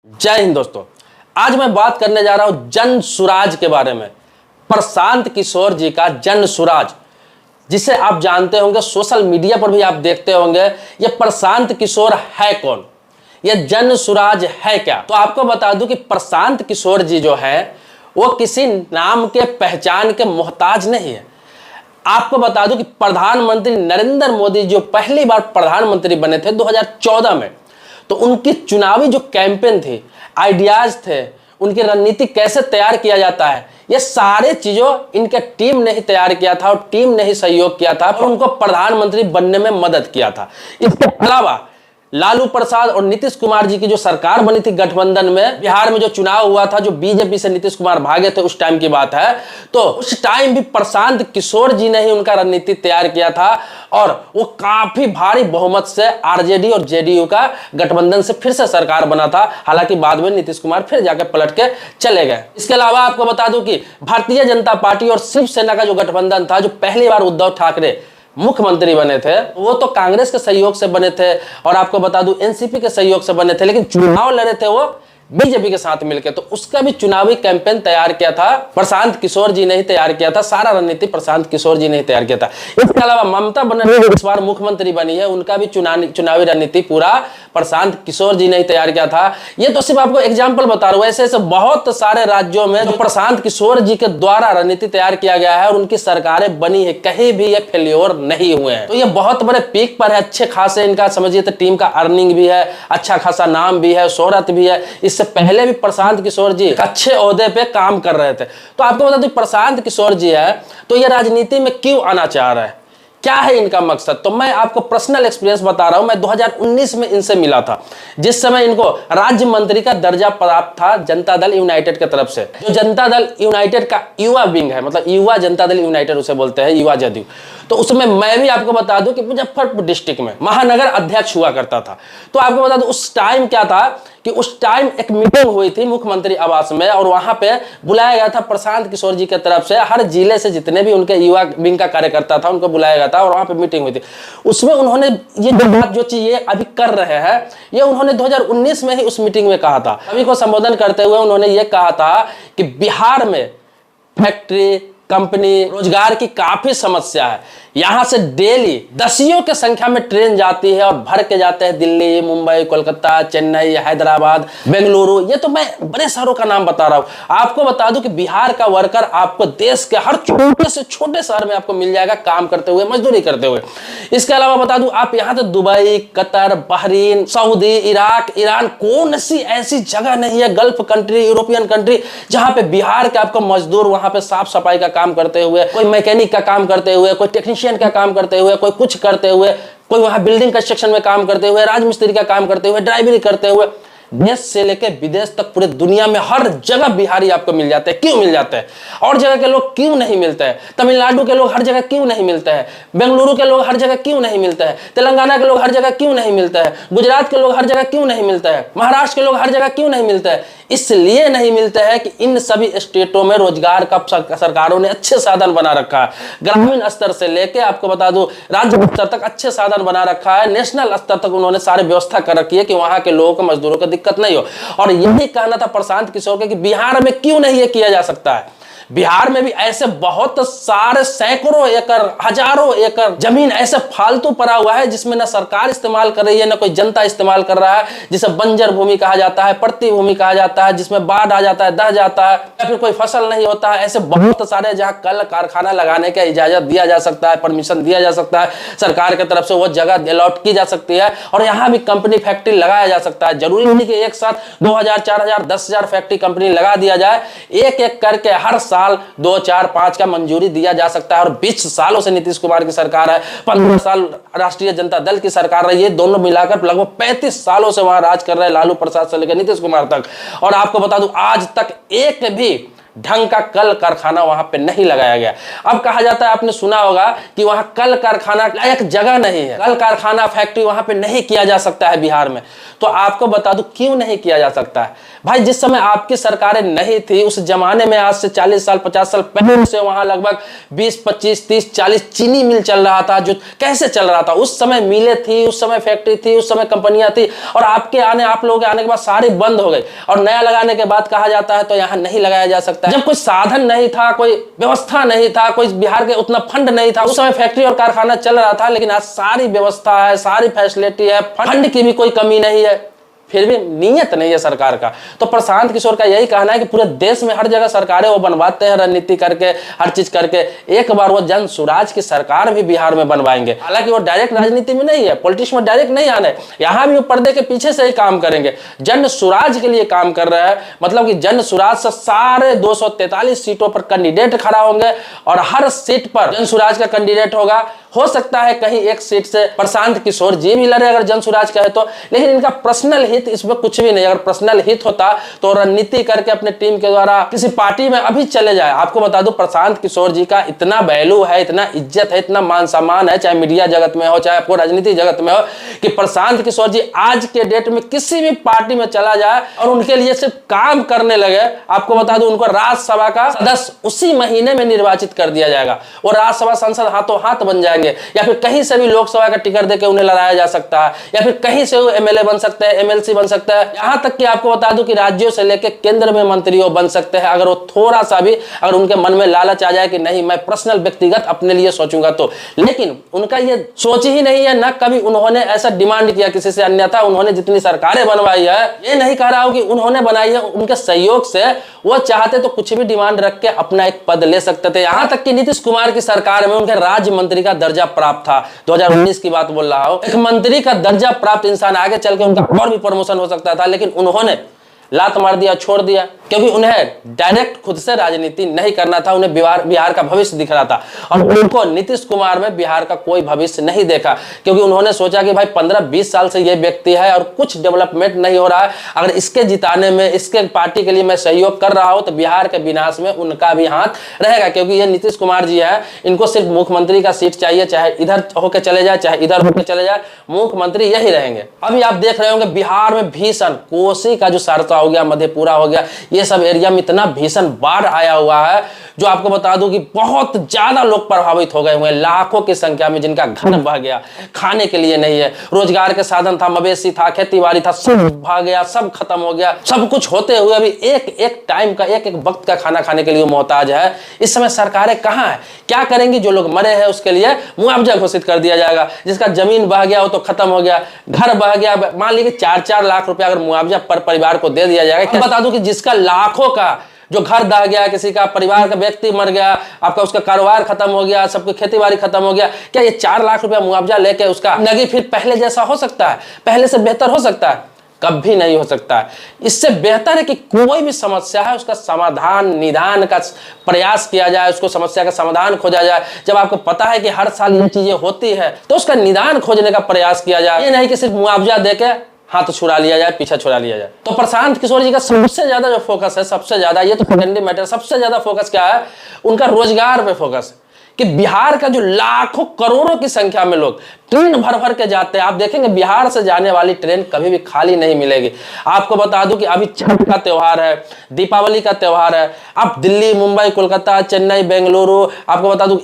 जय हिंद दोस्तों। आज मैं बात करने जा रहा हूं जन सुराज के बारे में। प्रशांत किशोर जी का जन सुराज, जिसे आप जानते होंगे, सोशल मीडिया पर भी आप देखते होंगे। ये प्रशांत किशोर है कौन, ये जन सुराज है क्या? तो आपको बता दूं कि प्रशांत किशोर जी जो है वो किसी नाम के पहचान के मोहताज नहीं है। आपको बता दूं कि प्रधानमंत्री नरेंद्र मोदी जो पहली बार प्रधानमंत्री बने थे 2014 में, तो उनकी चुनावी जो कैंपेन थी, आइडियाज थे, उनकी रणनीति कैसे तैयार किया जाता है, ये सारे चीजों इनके टीम ने ही तैयार किया था और टीम ने ही सहयोग किया था और उनको प्रधानमंत्री बनने में मदद किया था। इसके अलावा लालू प्रसाद और नीतीश कुमार जी की जो सरकार बनी थी गठबंधन में, बिहार में जो चुनाव हुआ था, जो बीजेपी से नीतीश कुमार भागे थे, उस टाइम की बात है, तो उस टाइम भी प्रशांत किशोर जी ने ही उनका रणनीति तैयार किया था और वो काफी भारी बहुमत से आरजेडी और जेडीयू का गठबंधन से फिर से सरकार बना था। हालांकि बाद में नीतीश कुमार फिर जाकर पलट के चले गए। इसके अलावा आपको बता दूं कि भारतीय जनता पार्टी और शिवसेना का जो गठबंधन था, जो पहली बार उद्धव ठाकरे मुख्यमंत्री बने थे, वो तो कांग्रेस के सहयोग से बने थे और आपको बता दूं एनसीपी के सहयोग से बने थे, लेकिन चुनाव लड़े थे वो बीजेपी के साथ मिलकर। तो उसका भी चुनावी कैंपेन तैयार किया था प्रशांत किशोर जी ने ही तैयार किया था। सारा रणनीति प्रशांत किशोर जी ने ही तैयार किया था। इसके अलावा ममता बनर्जी इस बार मुख्यमंत्री बनी है, उनका भी चुनावी रणनीति पूरा प्रशांत किशोर जी ने ही तैयार किया था। ये तो सिर्फ आपको एग्जाम्पल बता रहा हूं, ऐसे ऐसे बहुत सारे राज्यों में जो प्रशांत किशोर जी के द्वारा रणनीति तैयार किया गया है और उनकी सरकारें बनी है, कहीं भी ये फेल्योर नहीं हुए हैं। तो ये बहुत बड़े पीक पर है, अच्छे खासे इनका समझिए तो टीम का अर्निंग भी है, अच्छा खासा नाम भी है, शोहरत भी है। इससे पहले भी प्रशांत किशोर जी अच्छे ओहदे पे काम कर रहे थे। तो आपको बता दूं प्रशांत किशोर जी है तो ये राजनीति में क्यों आना चाह रहे हैं, क्या है इनका मकसद? तो मैं आपको पर्सनल एक्सपीरियंस बता रहा हूं। मैं 2019 में इनसे मिला था, जिस समय इनको राज्य मंत्री का दर्जा प्राप्त था जनता दल यूनाइटेड की तरफ से। जो जनता दल यूनाइटेड का युवा विंग है, मतलब युवा जनता दल यूनाइटेड उसे बोलते हैं, युवा जदयू। तो उसमें मैं भी आपको बता दूं कि मुजफ्फरपुर डिस्ट्रिक्ट में महानगर अध्यक्ष हुआ करता था। तो आपको बता दूं उस टाइम क्या था कि उस टाइम एक मीटिंग हुई थी मुख्यमंत्री आवास में और वहां पे बुलाया गया था प्रशांत किशोर जी की तरफ से। हर जिले से जितने भी उनके युवा विंग का कार्यकर्ता था उनको बुलाया गया था और वहां पे मीटिंग हुई थी। उसमें उन्होंने ये जो बात, जो चीज ये अभी कर रहे हैं, ये उन्होंने 2019 में ही उस मीटिंग में कहा था। सभी को संबोधन करते हुए उन्होंने ये कहा था कि बिहार में फैक्ट्री, कंपनी, रोजगार की काफी समस्या है। यहां से डेली दसियों की संख्या में ट्रेन जाती है और भर के जाते हैं दिल्ली, मुंबई, कोलकाता, चेन्नई, हैदराबाद, बेंगलुरु। ये तो मैं बड़े शहरों का नाम बता रहा हूं। आपको बता दूं कि बिहार का वर्कर आपको देश के हर छोटे से छोटे शहर में आपको मिल जाएगा, काम करते हुए, मजदूरी करते हुए। इसके अलावा बता दूं आप यहां तो Dubai, Qatar, Bahrain, Saudi, Iraq, Iran, कौन सी ऐसी जगह नहीं है, गल्फ कंट्री, यूरोपियन कंट्री, जहां पे बिहार के आपको मजदूर वहां पे साफ सफाई का काम करते हुए, कोई मैकेनिक का काम करते हुए, कोई टेक्नीशियन का काम करते हुए, कोई कुछ करते हुए, कोई वहां बिल्डिंग कंस्ट्रक्शन में काम करते हुए, राजमिस्त्री का काम करते हुए, ड्राइवरी करते हुए, देश से लेकर विदेश तक पूरे दुनिया में हर जगह बिहारी आपको मिल जाते हैं। क्यों मिल जाते हैं? और जगह के लोग क्यों नहीं मिलते हैं? तमिलनाडु के लोग हर जगह क्यों नहीं मिलते हैं? बेंगलुरु के लोग हर जगह क्यों नहीं मिलते हैं? तेलंगाना के लोग हर जगह क्यों नहीं मिलते हैं? गुजरात के लोग हर जगह क्यों नहीं मिलते हैं? महाराष्ट्र के लोग हर जगह क्यों नहीं मिलते हैं? इसलिए नहीं मिलते हैं कि इन सभी स्टेटों में रोजगार का सरकारों ने अच्छे साधन बना रखा है। ग्रामीण स्तर से लेके आपको बता दूं राज्य स्तर तक अच्छे साधन बना रखा है। नेशनल स्तर तक उन्होंने सारी व्यवस्था कर रखी है कि वहां के लोगों को, मजदूरों को दिक्कत नहीं हो। और यही कहना था प्रशांत किशोर के कि बिहार में क्यों नहीं ये किया जा सकता है। बिहार में भी ऐसे बहुत सारे सैकड़ों एकड़, हजारों एकड़ जमीन ऐसे फालतू पड़ा हुआ है जिसमें ना सरकार इस्तेमाल कर रही है, ना कोई जनता इस्तेमाल कर रहा है, जिसे बंजर भूमि कहा जाता है, प्रति भूमि कहा जाता है, जिसमें बाढ़ आ जाता है, दह जाता है या फिर कोई फसल नहीं होता है। ऐसे बहुत सारे जहां कल कारखाना लगाने का इजाजत दिया जा सकता है, परमिशन दिया जा सकता है, सरकार की तरफ से वो जगह अलॉट की जा सकती है और यहाँ भी कंपनी फैक्ट्री लगाया जा सकता है। जरूरी नहीं कि एक साथ 2000, 4000, 10,000 फैक्ट्री कंपनी लगा दिया जाए। एक एक करके हर साल 2, 4, 5 का मंजूरी दिया जा सकता है। और 20 सालों से नीतीश कुमार की सरकार है, 15 साल राष्ट्रीय जनता दल की सरकार रही है, दोनों मिलाकर लगभग 35 सालों से वहां राज कर रहे हैं, लालू प्रसाद से लेकर नीतीश कुमार तक। और आपको बता दूं आज तक एक भी ढंग का कल कारखाना वहां पे नहीं लगाया गया। अब कहा जाता है, आपने सुना होगा कि वहां कल कारखाना लायक जगह नहीं है, कल कारखाना फैक्ट्री वहां पे नहीं किया जा सकता है बिहार में। तो आपको बता दूं क्यों नहीं किया जा सकता है। भाई जिस समय आपकी सरकारें नहीं थी उस जमाने में, आज से 40 साल 50 साल पहले से वहां लगभग 20 25 30 40 चीनी मिल चल रहा था। जो कैसे चल रहा था, उस समय मिलें थी, उस समय फैक्ट्री थी, उस समय कंपनियां थी, और आप लोगों के आने के बाद सारी बंद हो गई और नया लगाने के बाद कहा जाता है तो यहां नहीं लगाया जा सकता। जब कोई साधन नहीं था, कोई व्यवस्था नहीं था, कोई बिहार के उतना फंड नहीं था, उस समय फैक्ट्री और कारखाना चल रहा था। लेकिन आज सारी व्यवस्था है, सारी फैसिलिटी है, फंड की भी कोई कमी नहीं है, फिर भी नीयत नहीं है सरकार का। तो प्रशांत किशोर का यही कहना है कि पूरे देश में हर जगह सरकारें वो बनवाते हैं, रणनीति करके, हर चीज करके। एक बार वो जन सुराज की सरकार भी बिहार में बनवाएंगे। हालांकि वो डायरेक्ट राजनीति में नहीं है, पॉलिटिक्स में डायरेक्ट नहीं आने, यहां भी वो पर्दे के पीछे से ही काम करेंगे। जन सुराज के लिए काम कर रहे हैं, मतलब कि जन सुराज से सारे 243 सीटों पर कैंडिडेट खड़ा होंगे और हर सीट पर जन सुराज का कैंडिडेट होगा। हो सकता है कहीं एक सीट से प्रशांत किशोर जी भी लड़े अगर जन सुराज कहे तो, लेकिन इनका पर्सनल हित इसमें कुछ भी नहीं। अगर पर्सनल हित होता तो रणनीति करके अपने टीम के द्वारा किसी पार्टी में अभी चले जाए। आपको बता दूं प्रशांत किशोर जी का इतना वैल्यू है, इतना इज्जत है, इतना मान सम्मान है, चाहे मीडिया जगत में हो, चाहे आपको राजनीति जगत में हो, कि प्रशांत किशोर जी आज के डेट में किसी भी पार्टी में चला जाए और उनके लिए सिर्फ काम करने लगे। आपको बता दूं उनको राज्यसभा का सदस्य उसी महीने में निर्वाचित कर दिया जाएगा। वो राज्यसभा सांसद हाथों हाथ बन जाएंगे, या फिर कहीं से भी लोकसभा का टिकट देकर उन्हें लड़ाया जा सकता है, या फिर कहीं से वो एमएलए बन सकते हैं, एमएलसी बन सकता है, यहां तक कि आपको बता दूं कि राज्यों से लेकर केंद्र में मंत्री बन सकते हैं। अगर वो थोड़ा सा भी अगर उनके मन में लालच आ जाए कि नहीं मैं पर्सनल व्यक्तिगत अपने लिए सोचूंगा तो। लेकिन उनका ये सोच ही नहीं है, ना कभी उन्होंने ऐसा डिमांड किया किसी से। अन्यथा उन्होंने जितनी सरकारें बनवाई है, ये नहीं कह रहा हूं कि उन्होंने बनाई है, उनके सहयोग से वो चाहते तो कुछ भी डिमांड रख के अपना एक पद ले सकते थे। यहां तक कि नीतीश कुमार की सरकार में उनके राज्य मंत्री का दर्जा प्राप्त था। 2019 की बात बोल रहा हूं। एक मंत्री का दर्जा प्राप्त इंसान आगे चल के उनका और भी प्रमोशन हो सकता था, लेकिन उन्होंने लात मार दिया, छोड़ दिया, क्योंकि उन्हें डायरेक्ट खुद से राजनीति नहीं करना था। उन्हें बिहार का भविष्य दिख रहा था और उनको नीतीश कुमार में बिहार का कोई भविष्य नहीं देखा, क्योंकि उन्होंने सोचा कि भाई 15-20 साल से ये व्यक्ति है और कुछ डेवलपमेंट नहीं हो रहा है, अगर इसके जिताने में, इसके पार्टी के लिए मैं सहयोग कर रहा हूं तो बिहार के विनाश में उनका भी हाथ रहेगा। क्योंकि ये नीतीश कुमार जी है, इनको सिर्फ मुख्यमंत्री का सीट चाहिए, चाहे इधर होकर चले जाए चाहे इधर होकर चले जाए, मुख्यमंत्री यही रहेंगे। अभी आप देख रहे होंगे बिहार में भीषण कोसी का जो सारता हो गया, मधेपुरा हो गया, ये सब एरिया में इतना भीषण बाढ़ आया हुआ है, जो आपको बता दूं कि बहुत ज्यादा लोग प्रभावित हो गए हुए हैं, लाखों की संख्या में, जिनका घर बह गया, खाने के लिए नहीं है, रोजगार के साधन था, मवेशी था, खेती बाड़ी था, सब बह गया, सब खत्म हो गया। सब कुछ होते हुए अभी एक टाइम का, एक वक्त का खाना खाने के लिए मोहताज है। इस समय सरकारें कहां है, क्या करेंगी? जो लोग मरे हैं उसके लिए मुआवजा घोषित कर दिया जाएगा। जिसका जमीन बह गया हो तो खत्म हो गया, घर बह गया, मान लीजिए 4-4 लाख रुपया अगर मुआवजा पर परिवार को दे दिया जाएगा। बता दूं कि जिसका लाखों का जो घर दह गया, किसी का परिवार का व्यक्ति मर गया, आपका उसका कारोबार खत्म हो गया, सबकी खेती बाड़ी खत्म हो गया, क्या ये 4 लाख रुपया मुआवजा लेके उसका जिंदगी फिर पहले जैसा हो सकता है? पहले से बेहतर हो सकता है? कभी नहीं हो सकता है। इससे बेहतर है कि कोई भी समस्या है उसका समाधान, निदान का प्रयास किया जाए, उसको समस्या का समाधान खोजा जाए। जब आपको पता है कि हर साल ये चीजें होती है तो उसका निदान खोजने का प्रयास किया जाए, ये नहीं कि सिर्फ मुआवजा देके हाथ छुड़ा लिया जाए, पीछा छुड़ा लिया जाए। तो प्रशांत किशोर जी का सबसे ज्यादा जो फोकस है, सबसे ज्यादा, ये तो सेकेंडरी मैटर, सबसे ज्यादा फोकस क्या है? उनका रोजगार पे फोकस है कि बिहार का जो लाखों करोड़ों की संख्या में लोग ट्रेन भर भर के जाते हैं, आप देखेंगे बिहार से जाने वाली ट्रेन कभी भी खाली नहीं मिलेगी। आपको बता दूं कि अभी छठ का त्योहार है, दीपावली का त्योहार है, आप दिल्ली, मुंबई, कोलकाता, चेन्नई, बेंगलुरु, आपको बता दूं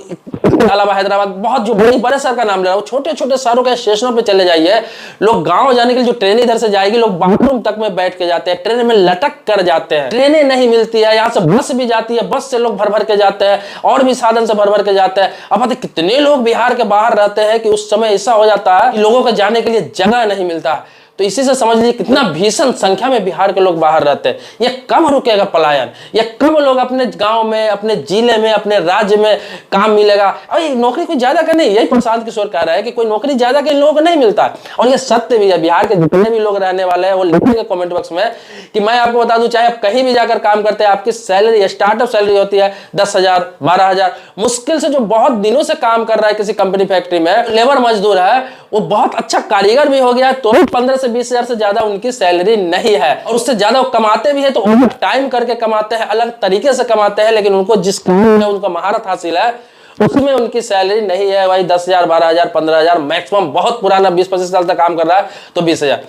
अलावा हैदराबाद, बहुत जो बड़े शहर का नाम ले रहा हूं, छोटे छोटे शहरों के स्टेशनों पे चले जाइए, लोग गांव जाने के लिए जो ट्रेन इधर से जाएगी, लोग बाथरूम तक में बैठ के जाते हैं, ट्रेन में लटक कर जाते हैं, ट्रेनें नहीं मिलती है। यहाँ से बस भी जाती है, बस से लोग भर भर के जाते हैं, और भी साधन से भर भर के जाते हैं। अब पता कितने लोग बिहार के बाहर रहते हैं कि उस समय ऐसा हो जाता है कि लोगों को जाने के लिए जगह नहीं मिलता। तो इसी से समझ लीजिए कितना भीषण संख्या में बिहार के लोग बाहर रहते हैं। ये कब रुकेगा पलायन? ये कब लोग अपने गांव में, अपने जिले में, अपने राज्य में काम मिलेगा? अरे नौकरी कोई ज्यादा का नहीं, यही प्रशांत किशोर कह रहा है कि कोई नौकरी ज्यादा के लोगों को नहीं मिलता। और ये सत्य भी है। बिहार के जितने भी लोग रहने वाले हैं वो लिखेंगे कमेंट बॉक्स में कि मैं आपको बता दूं, चाहे आप कहीं भी जाकर काम करते हैं, आपकी सैलरी, स्टार्टअप सैलरी होती है 10,000, 12,000, मुश्किल से जो बहुत दिनों से काम कर रहा है किसी कंपनी फैक्ट्री में, लेबर मजदूर है, वो बहुत अच्छा कारीगर भी हो गया तो 15 से 20,000 से ज्यादा उनकी सैलरी नहीं है। और उससे ज्यादा वो कमाते भी है तो टाइम करके कमाते हैं, अलग तरीके से कमाते हैं, लेकिन उनको जिस काम में उनका महारत हासिल है उसमें उनकी सैलरी नहीं है। वही 10,000, 12,000, 15,000 मैक्सिमम, बहुत पुराना 20-25 साल तक काम कर रहा है तो 20,000।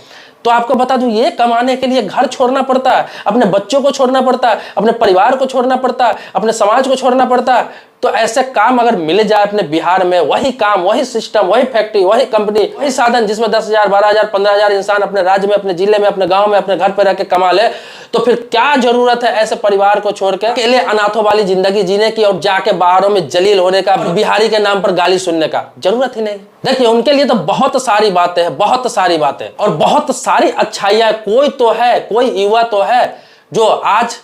तो आपको बता दूं, ये कमाने के लिए घर छोड़ना पड़ता है, अपने बच्चों को छोड़ना पड़ता है, अपने परिवार को छोड़ना पड़ता है, अपने समाज को छोड़ना पड़ता है। तो ऐसे काम अगर मिल जाए अपने बिहार में, वही काम, वही सिस्टम, वही फैक्ट्री, वही कंपनी, वही साधन जिसमें 10,000, 12,000, 15,000 इंसान अपने राज्य में, अपने जिले में, अपने गांव में, अपने घर पर रह के कमा ले, तो फिर क्या जरूरत है ऐसे परिवार को छोड़ के अकेले अनाथों वाली जिंदगी जीने की और जाके बाहरों में जलील होने का, बिहारी के नाम पर गाली सुनने का? जरूरत ही नहीं। देखिए, उनके लिए तो बहुत सारी बातें हैं, बहुत सारी बातें और बहुत सारी अच्छाइयां। कोई तो है, कोई युवा तो है जो आज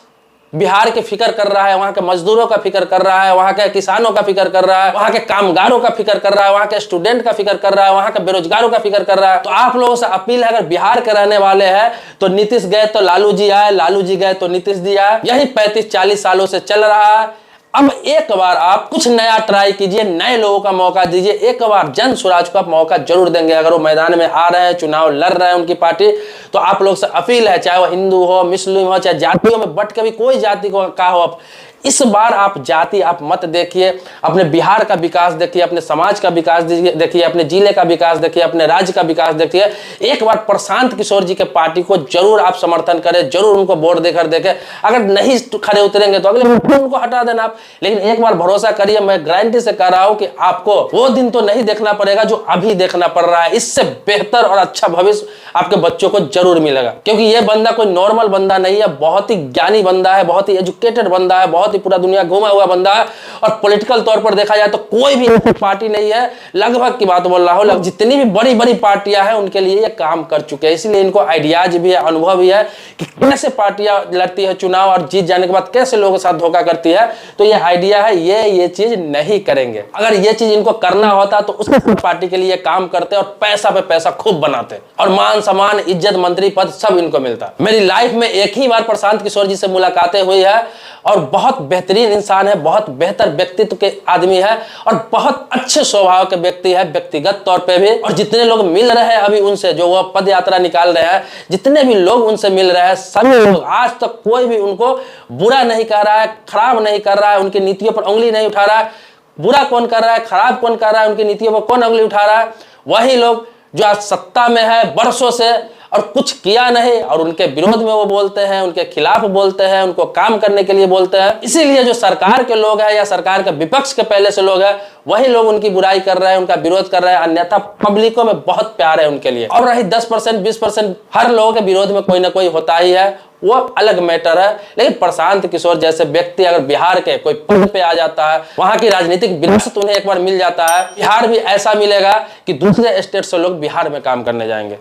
बिहार की फिक्र कर रहा है, वहां के मजदूरों का फिक्र कर रहा है, वहां के किसानों का फिक्र कर रहा है, वहां के कामगारों का फिक्र कर रहा है, वहां के स्टूडेंट का फिक्र कर रहा है, वहां के बेरोजगारों का फिक्र कर रहा है। तो आप लोगों से अपील है, अगर बिहार के रहने वाले हैं तो नीतीश गए तो लालू जी आए, लालू जी गए तो नीतीश जी आए। यही 35-40 सालों से चल रहा है। अब एक बार आप कुछ नया ट्राई कीजिए, नए लोगों का मौका दीजिए। एक बार जन स्वराज को आप मौका जरूर देंगे। अगर वो मैदान में आ रहे हैं, चुनाव लड़ रहे हैं उनकी पार्टी, तो आप लोग से अपील है, चाहे वो हिंदू हो, मुस्लिम हो, चाहे जातियों में बट के भी कोई जाति को का हो, आप इस बार आप जाति आप मत देखिए। अपने बिहार का विकास देखिए, अपने समाज का विकास देखिए, अपने जिले का विकास देखिए, अपने राज्य का विकास देखिए। एक बार प्रशांत किशोर जी के पार्टी को जरूर आप समर्थन करें, जरूर उनको वोट देकर देखें। अगर नहीं खड़े उतरेंगे तो अगले दिन उनको हटा देना आप। लेकिन एक बार भरोसा करिए, मैं गारंटी से कह रहा हूं कि आपको वो दिन तो नहीं देखना पड़ेगा जो अभी देखना पड़ रहा है। इससे बेहतर और अच्छा भविष्य आपके बच्चों को जरूर मिलेगा, क्योंकि ये बंदा कोई नॉर्मल बंदा नहीं है, बहुत ही ज्ञानी बंदा है, बहुत ही एजुकेटेड बंदा है, बहुत ही पूरा दुनिया घूमा हुआ बंदा है। और पॉलिटिकल तौर पर देखा जाए तो कोई भी ऐसी पार्टी नहीं है, लगभग की बात बोल रहा हूं, जितनी भी बड़ी बड़ी पार्टियां हैं उनके लिए ये काम कर चुके हैं। इसलिए इनको आइडियाज भी है, अनुभव भी है कि कैसे पार्टियां लड़ती है चुनाव और जीत जाने के बाद कैसे लोगों के साथ धोखा करती है। तो ये आइडिया है, ये चीज नहीं करेंगे। अगर ये चीज इनको करना होता तो उस पार्टी के लिए काम करते और पैसा पे पैसा खूब बनाते और मान सम्मान, इज्जत, मंत्री पद सब इनको मिलता। मेरी लाइफ में एक ही बार प्रशांत किशोर जी से मुलाकातें हुई है और बहुत बेहतरीन इंसान है, बहुत बेहतर व्यक्तित्व के आदमी है और बहुत अच्छे स्वभाव के व्यक्ति है, व्यक्तिगत तौर पे भी। और जितने लोग मिल रहे हैं अभी उनसे, जो वो पद यात्रा निकाल रहे हैं, जितने भी लोग उनसे मिल रहे हैं, सभी लोग आज तक कोई भी उनको बुरा नहीं कह रहा है, खराब नहीं कर रहा है, उनकी नीतियों पर उंगली नहीं उठा रहा है। बुरा कौन कर रहा है, खराब कौन कर रहा है, उनकी नीतियों पर कौन उंगली उठा रहा है? वही लोग जो आज सत्ता में है बरसों से और कुछ किया नहीं, और उनके विरोध में वो बोलते हैं, उनके खिलाफ बोलते हैं, उनको काम करने के लिए बोलते हैं। इसीलिए जो सरकार के लोग हैं या सरकार के विपक्ष के पहले से लोग हैं, वही लोग उनकी बुराई कर रहे हैं, उनका विरोध कर रहे हैं। अन्यथा पब्लिकों में बहुत प्यार है उनके लिए। और रही 10%, 20%, हर लोगों के विरोध में कोई ना कोई होता ही है, वो अलग मैटर है। लेकिन प्रशांत किशोर जैसे व्यक्ति अगर बिहार के कोई पद पे आ जाता है, वहां की राजनीतिक विरासत उन्हें एक बार मिल जाता है, बिहार भी ऐसा मिलेगा कि दूसरे स्टेट से लोग बिहार में काम करने जाएंगे।